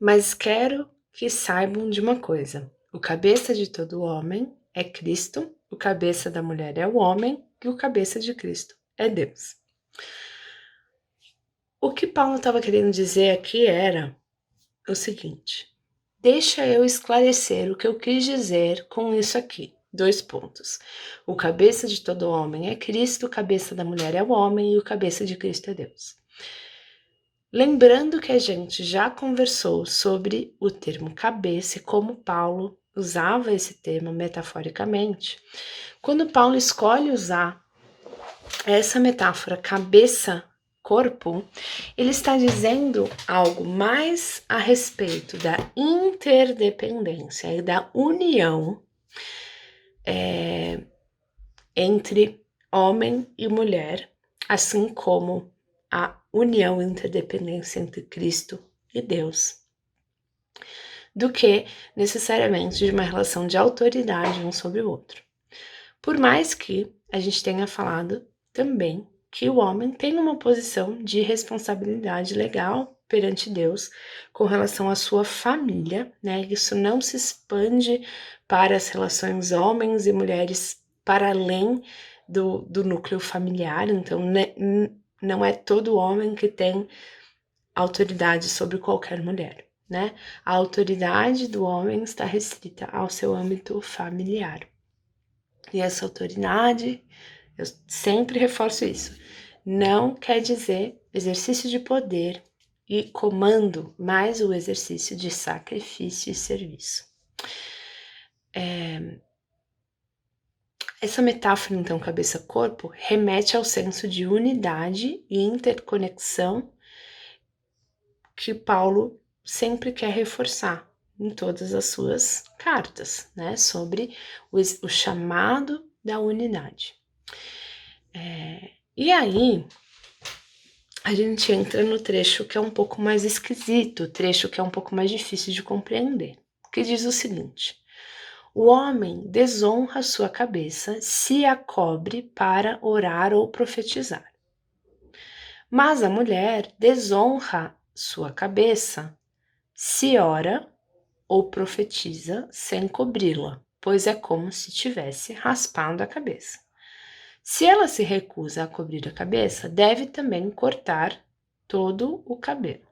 Mas quero que saibam de uma coisa: o cabeça de todo homem é Cristo, o cabeça da mulher é o homem e o cabeça de Cristo é Deus. O que Paulo estava querendo dizer aqui era o seguinte: deixa eu esclarecer o que eu quis dizer com isso aqui. 2 pontos. O cabeça de todo homem é Cristo, o cabeça da mulher é o homem e o cabeça de Cristo é Deus. Lembrando que a gente já conversou sobre o termo cabeça e como Paulo usava esse termo metaforicamente. Quando Paulo escolhe usar essa metáfora cabeça-corpo, ele está dizendo algo mais a respeito da interdependência e da união entre homem e mulher, assim como a união e interdependência entre Cristo e Deus, do que necessariamente de uma relação de autoridade um sobre o outro. Por mais que a gente tenha falado também que o homem tem uma posição de responsabilidade legal perante Deus com relação à sua família, né? Isso não se expande para as relações homens e mulheres para além do núcleo familiar, então não é todo homem que tem autoridade sobre qualquer mulher, né? A autoridade do homem está restrita ao seu âmbito familiar. E essa autoridade, eu sempre reforço isso, não quer dizer exercício de poder e comando, mas o exercício de sacrifício e serviço. Essa metáfora, então, cabeça-corpo, remete ao senso de unidade e interconexão que Paulo sempre quer reforçar em todas as suas cartas, né, sobre o chamado da unidade. E aí, a gente entra no trecho que é um pouco mais esquisito, o trecho que é um pouco mais difícil de compreender, que diz o seguinte: o homem desonra sua cabeça se a cobre para orar ou profetizar. Mas a mulher desonra sua cabeça se ora ou profetiza sem cobri-la, pois é como se tivesse raspado a cabeça. Se ela se recusa a cobrir a cabeça, deve também cortar todo o cabelo.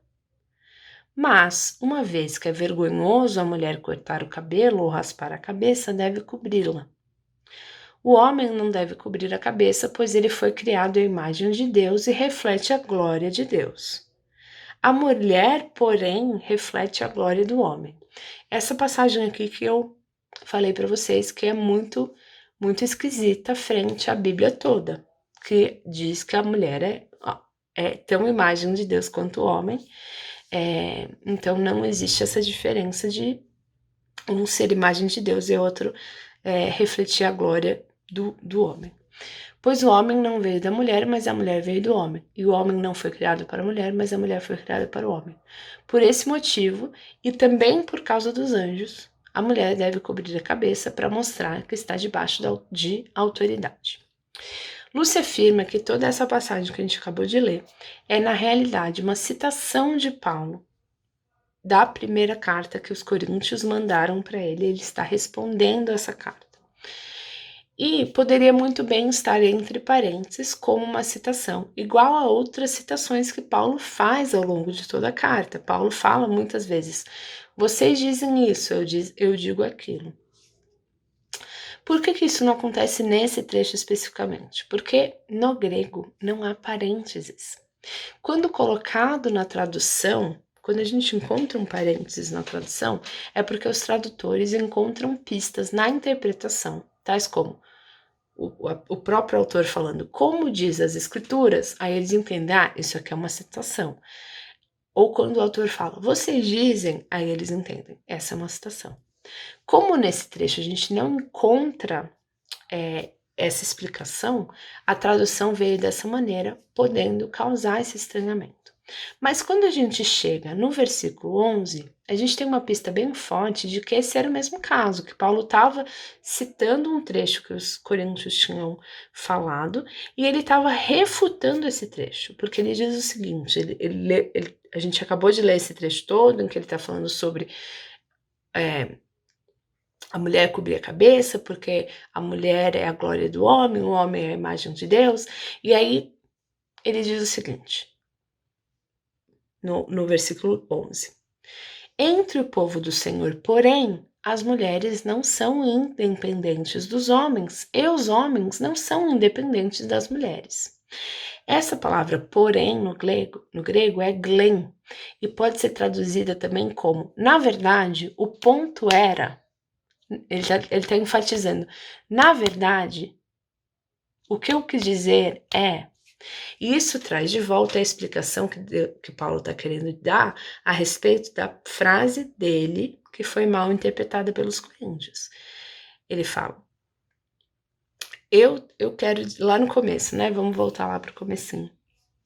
Mas, uma vez que é vergonhoso a mulher cortar o cabelo ou raspar a cabeça, deve cobri-la. O homem não deve cobrir a cabeça, pois ele foi criado à imagem de Deus e reflete a glória de Deus. A mulher, porém, reflete a glória do homem. Essa passagem aqui que eu falei para vocês que é muito esquisita frente à Bíblia toda, que diz que a mulher é tão imagem de Deus quanto o homem, então não existe essa diferença de um ser imagem de Deus e outro refletir a glória do homem. Pois o homem não veio da mulher, mas a mulher veio do homem. E o homem não foi criado para a mulher, mas a mulher foi criada para o homem. Por esse motivo, e também por causa dos anjos, a mulher deve cobrir a cabeça para mostrar que está debaixo de autoridade. Lúcia afirma que toda essa passagem que a gente acabou de ler é, na realidade, uma citação de Paulo da primeira carta que os coríntios mandaram para ele. Ele está respondendo essa carta. E poderia muito bem estar entre parênteses como uma citação, igual a outras citações que Paulo faz ao longo de toda a carta. Paulo fala muitas vezes: vocês dizem isso, eu digo aquilo. Por que isso não acontece nesse trecho especificamente? Porque no grego não há parênteses. Quando colocado na tradução, quando a gente encontra um parênteses na tradução, é porque os tradutores encontram pistas na interpretação, tais como o próprio autor falando como diz as escrituras, aí eles entendem, isso aqui é uma citação. Ou quando o autor fala, vocês dizem, aí eles entendem, essa é uma citação. Como nesse trecho a gente não encontra essa explicação, a tradução veio dessa maneira, podendo causar esse estranhamento. Mas quando a gente chega no versículo 11, a gente tem uma pista bem forte de que esse era o mesmo caso, que Paulo estava citando um trecho que os coríntios tinham falado, e ele estava refutando esse trecho, porque ele diz o seguinte, a gente acabou de ler esse trecho todo, em que ele está falando sobre a mulher cobrir a cabeça, porque a mulher é a glória do homem, o homem é a imagem de Deus. E aí ele diz o seguinte, no versículo 11. Entre o povo do Senhor, porém, as mulheres não são independentes dos homens, e os homens não são independentes das mulheres. Essa palavra, porém, no grego é glen, e pode ser traduzida também como, na verdade, o ponto era, ele está enfatizando, na verdade, o que eu quis dizer é, e isso traz de volta a explicação que Paulo está querendo dar a respeito da frase dele, que foi mal interpretada pelos coríntios. Ele fala, eu quero, lá no começo, né? Vamos voltar lá para o comecinho.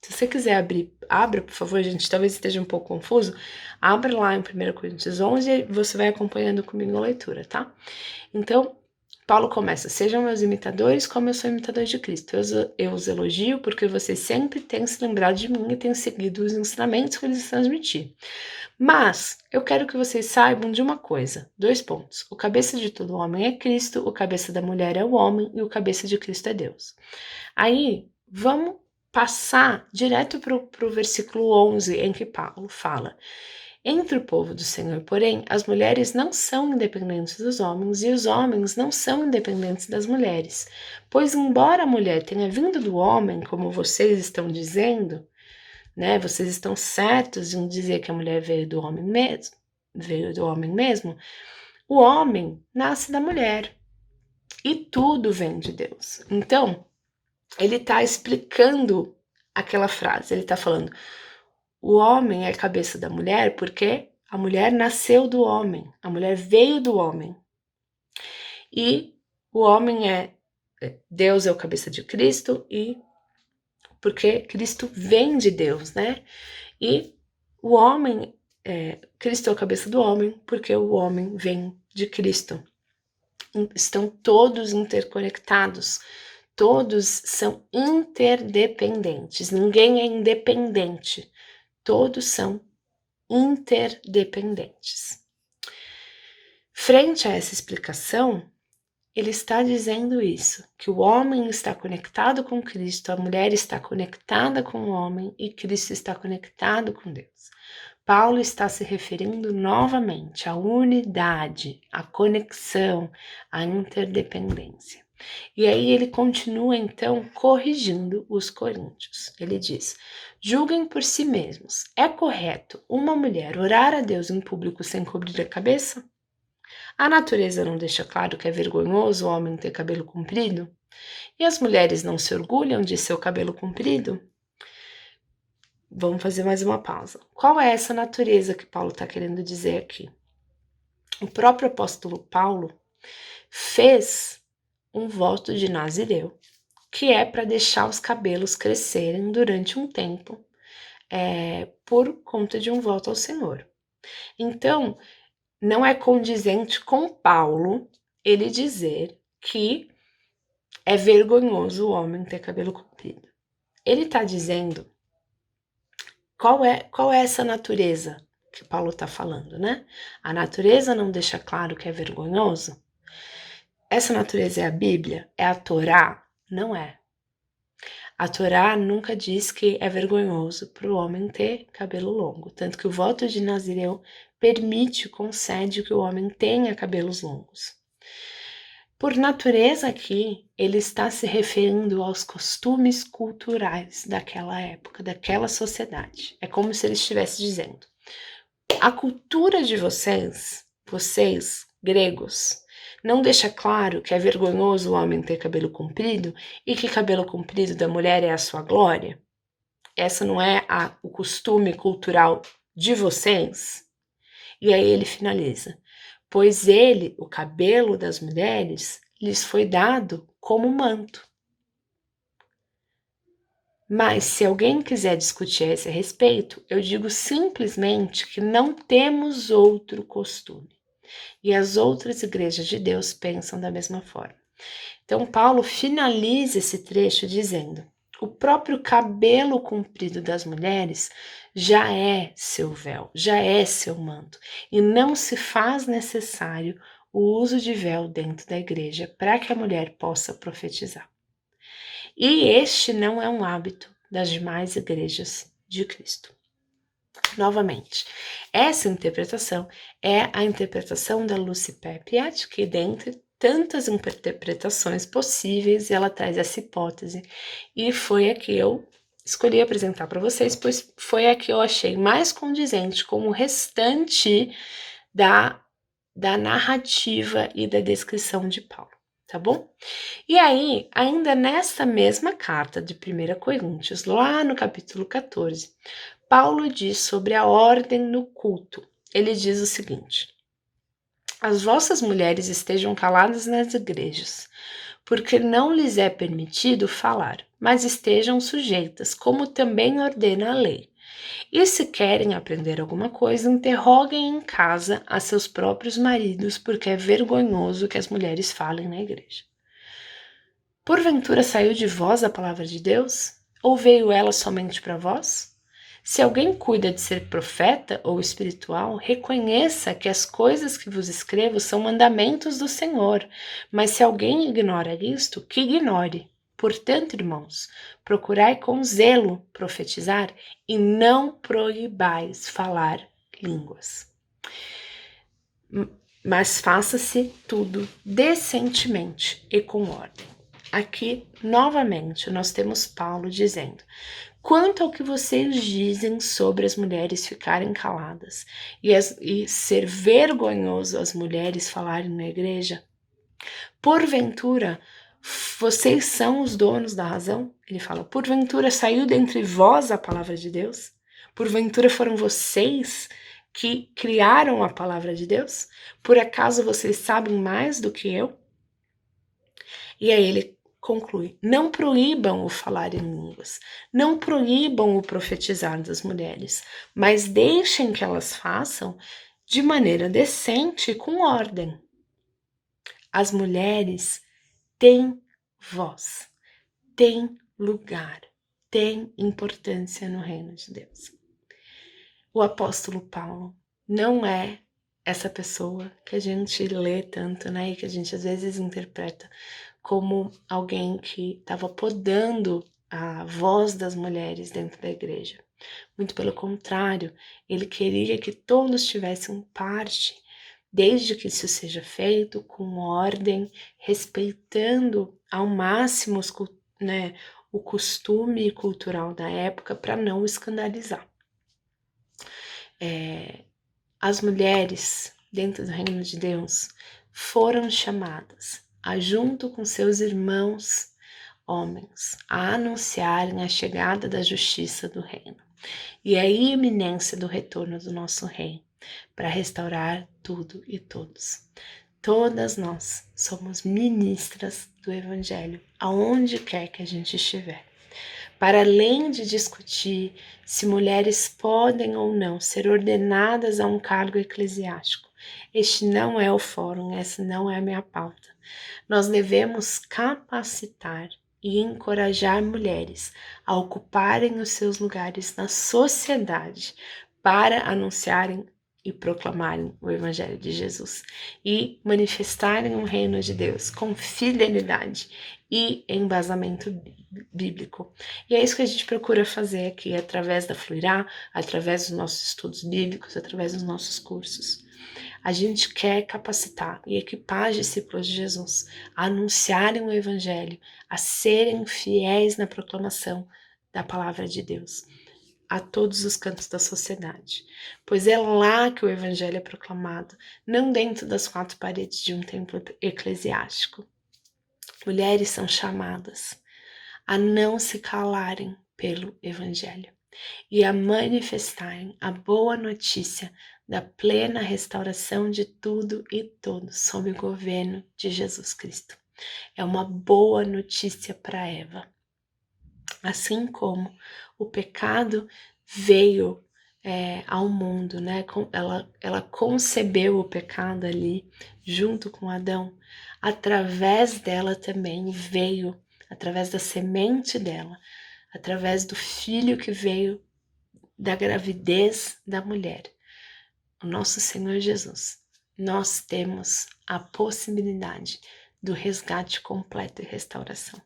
Se você quiser abrir, abra, por favor, gente, talvez esteja um pouco confuso, abra lá em 1 Coríntios 11 e você vai acompanhando comigo a leitura, tá? Então, Paulo começa, sejam meus imitadores como eu sou imitador de Cristo. Eu os elogio porque vocês sempre têm se lembrado de mim e têm seguido os ensinamentos que eles transmiti. Mas eu quero que vocês saibam de uma coisa, 2 pontos. O cabeça de todo homem é Cristo, o cabeça da mulher é o homem e o cabeça de Cristo é Deus. Aí, vamos passar direto para o versículo 11, em que Paulo fala, entre o povo do Senhor, porém, as mulheres não são independentes dos homens e os homens não são independentes das mulheres. Pois, embora a mulher tenha vindo do homem, como vocês estão dizendo, né, vocês estão certos em dizer que a mulher veio do homem mesmo, o homem nasce da mulher e tudo vem de Deus. Então, ele está explicando aquela frase, ele está falando, o homem é a cabeça da mulher porque a mulher nasceu do homem, a mulher veio do homem. E o homem Deus é o cabeça de Cristo e porque Cristo vem de Deus, né? E o homem, Cristo é a cabeça do homem porque o homem vem de Cristo. Estão todos interconectados. Todos são interdependentes, ninguém é independente, todos são interdependentes. Frente a essa explicação, ele está dizendo isso, que o homem está conectado com Cristo, a mulher está conectada com o homem e Cristo está conectado com Deus. Paulo está se referindo novamente à unidade, à conexão, à interdependência. E aí ele continua então corrigindo os coríntios. Ele diz, julguem por si mesmos, é correto uma mulher orar a Deus em público sem cobrir a cabeça? A natureza não deixa claro que é vergonhoso o homem ter cabelo comprido? E as mulheres não se orgulham de seu cabelo comprido? Vamos fazer mais uma pausa. Qual é essa natureza que Paulo está querendo dizer aqui? O próprio apóstolo Paulo fez um voto de Nazireu, que é para deixar os cabelos crescerem durante um tempo, por conta de um voto ao Senhor. Então, não é condizente com Paulo ele dizer que é vergonhoso o homem ter cabelo comprido. Ele está dizendo qual é essa natureza que Paulo está falando, né? A natureza não deixa claro que é vergonhoso? Essa natureza é a Bíblia? É a Torá? Não é. A Torá nunca diz que é vergonhoso para o homem ter cabelo longo, tanto que o voto de Nazireu concede que o homem tenha cabelos longos. Por natureza aqui, ele está se referindo aos costumes culturais daquela época, daquela sociedade. É como se ele estivesse dizendo, a cultura de vocês gregos, não deixa claro que é vergonhoso o homem ter cabelo comprido e que cabelo comprido da mulher é a sua glória? Essa não é o costume cultural de vocês? E aí ele finaliza, pois o cabelo das mulheres, lhes foi dado como manto. Mas se alguém quiser discutir a esse respeito, eu digo simplesmente que não temos outro costume. E as outras igrejas de Deus pensam da mesma forma. Então, Paulo finaliza esse trecho dizendo, O próprio cabelo comprido das mulheres já é seu véu, já é seu manto, e não se faz necessário o uso de véu dentro da igreja para que a mulher possa profetizar. E este não é um hábito das demais igrejas de Cristo. Novamente, essa interpretação é a interpretação da Lucy Papiat, que dentre tantas interpretações possíveis, ela traz essa hipótese, e foi a que eu escolhi apresentar para vocês, pois foi a que eu achei mais condizente com o restante da narrativa e da descrição de Paulo, tá bom? E aí, ainda nesta mesma carta de 1 Coríntios, lá no capítulo 14, Paulo diz sobre a ordem no culto. Ele diz o seguinte: as vossas mulheres estejam caladas nas igrejas, porque não lhes é permitido falar, mas estejam sujeitas, como também ordena a lei. E se querem aprender alguma coisa, interroguem em casa a seus próprios maridos, porque é vergonhoso que as mulheres falem na igreja. Porventura saiu de vós a palavra de Deus? Ou veio ela somente para vós? Se alguém cuida de ser profeta ou espiritual, reconheça que as coisas que vos escrevo são mandamentos do Senhor. Mas se alguém ignora isto, que ignore. Portanto, irmãos, procurai com zelo profetizar e não proibais falar línguas. Mas faça-se tudo decentemente e com ordem. Aqui, novamente, nós temos Paulo dizendo: quanto ao que vocês dizem sobre as mulheres ficarem caladas e ser vergonhoso as mulheres falarem na igreja, porventura vocês são os donos da razão? Ele fala: porventura saiu dentre vós a palavra de Deus? Porventura foram vocês que criaram a palavra de Deus? Por acaso vocês sabem mais do que eu? E aí ele conclui: não proíbam o falar em línguas, não proíbam o profetizar das mulheres, mas deixem que elas façam de maneira decente e com ordem. As mulheres têm voz, têm lugar, têm importância no reino de Deus. O apóstolo Paulo não é essa pessoa que a gente lê tanto, né, e que a gente às vezes interpreta como alguém que estava podando a voz das mulheres dentro da igreja. Muito pelo contrário, ele queria que todos tivessem parte, desde que isso seja feito com ordem, respeitando ao máximo né, o costume cultural da época para não escandalizar. As mulheres dentro do reino de Deus foram chamadas a, junto com seus irmãos homens, a anunciarem a chegada da justiça do reino e a iminência do retorno do nosso rei para restaurar tudo e todos. Todas nós somos ministras do evangelho, aonde quer que a gente estiver. Para além de discutir se mulheres podem ou não ser ordenadas a um cargo eclesiástico, este não é o fórum, essa não é a minha pauta. Nós devemos capacitar e encorajar mulheres a ocuparem os seus lugares na sociedade para anunciarem e proclamarem o Evangelho de Jesus e manifestarem o reino de Deus com fidelidade e embasamento bíblico. E é isso que a gente procura fazer aqui, através da Fluirá, através dos nossos estudos bíblicos, através dos nossos cursos. A gente quer capacitar e equipar os discípulos de Jesus a anunciarem o Evangelho, a serem fiéis na proclamação da palavra de Deus a todos os cantos da sociedade, pois é lá que o Evangelho é proclamado, não dentro das quatro paredes de um templo eclesiástico. Mulheres são chamadas a não se calarem pelo Evangelho e a manifestarem a boa notícia da plena restauração de tudo e todos sob o governo de Jesus Cristo. É uma boa notícia para Eva. Assim como o pecado veio ao mundo, né? Ela concebeu o pecado ali junto com Adão. Através dela também veio, através da semente dela, através do Filho que veio da gravidez da mulher, o nosso Senhor Jesus, nós temos a possibilidade do resgate completo e restauração.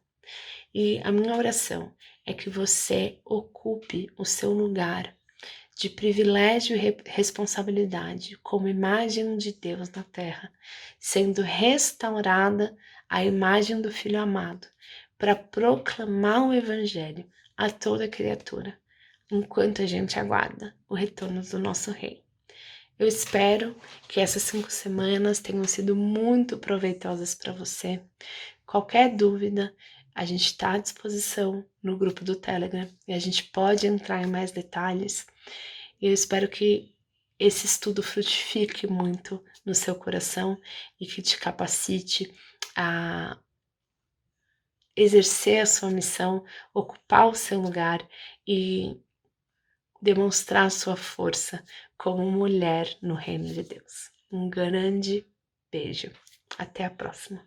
E a minha oração é que você ocupe o seu lugar de privilégio e responsabilidade como imagem de Deus na terra, sendo restaurada a imagem do Filho amado, para proclamar o Evangelho a toda criatura, enquanto a gente aguarda o retorno do nosso Rei. Eu espero que essas 5 semanas tenham sido muito proveitosas para você. Qualquer dúvida, a gente está à disposição no grupo do Telegram e a gente pode entrar em mais detalhes. Eu espero que esse estudo frutifique muito no seu coração e que te capacite a exercer a sua missão, ocupar o seu lugar e demonstrar sua força como mulher no reino de Deus. Um grande beijo. Até a próxima.